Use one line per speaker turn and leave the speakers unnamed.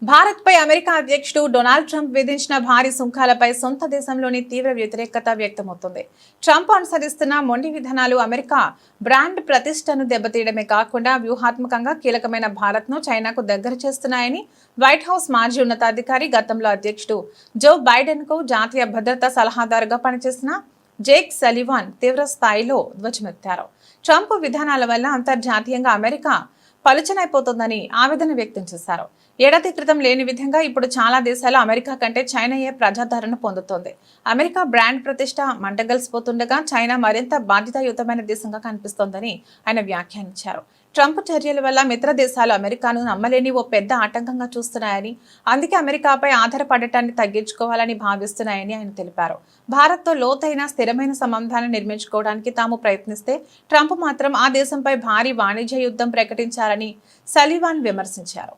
భారత్పై అమెరికా అధ్యక్షుడు Donald Trump విధించిన భారీ సుంకాలపై సొంత దేశంలోని తీవ్ర వ్యతిరేకత వ్యక్తమవుతోంది. ట్రంప్ అనుసరిస్తున్న మొండి విధానాలు అమెరికా బ్రాండ్ ప్రతిష్టను దెబ్బతీయడమే కాకుండా వ్యూహాత్మకంగా కీలకమైన భారత్ను చైనాకు దగ్గర చేస్తున్నాయని వైట్ హౌస్ మాజీ ఉన్నతాధికారి, గతంలో అధ్యక్షుడు జో బైడెన్కు జాతీయ భద్రతా సలహాదారుగా పనిచేసిన జేక్ సలివాన్ తీవ్ర స్థాయిలో ధ్వజమెత్తారు. ట్రంప్ విధానాల వల్ల అంతర్జాతీయంగా అమెరికా పలుచనైపోతోందని ఆవేదన వ్యక్తం చేశారు. ఏడాది క్రితం లేని విధంగా ఇప్పుడు చాలా దేశాలు అమెరికా కంటే చైనాయే ప్రజాదరణ పొందుతోంది. అమెరికా బ్రాండ్ ప్రతిష్ట మంటగలిసిపోతుండగా చైనా మరింత బాధ్యతాయుతమైన దేశంగా కనిపిస్తోందని ఆయన వ్యాఖ్యానించారు. ట్రంప్ చర్యల వల్ల మిత్ర దేశాలు అమెరికాను నమ్మలేని ఓ పెద్ద ఆటంకంగా చూస్తున్నాయని, అందుకే అమెరికాపై ఆధారపడటాన్ని తగ్గించుకోవాలని భావిస్తున్నాయని ఆయన తెలిపారు. భారత్తో లోతైన స్థిరమైన సంబంధాలను నిర్మించుకోవడానికి తాము ప్రయత్నిస్తే ట్రంప్ మాత్రం ఆ దేశంపై భారీ వాణిజ్య యుద్ధం ప్రకటించారని సలివాన్ విమర్శించారు.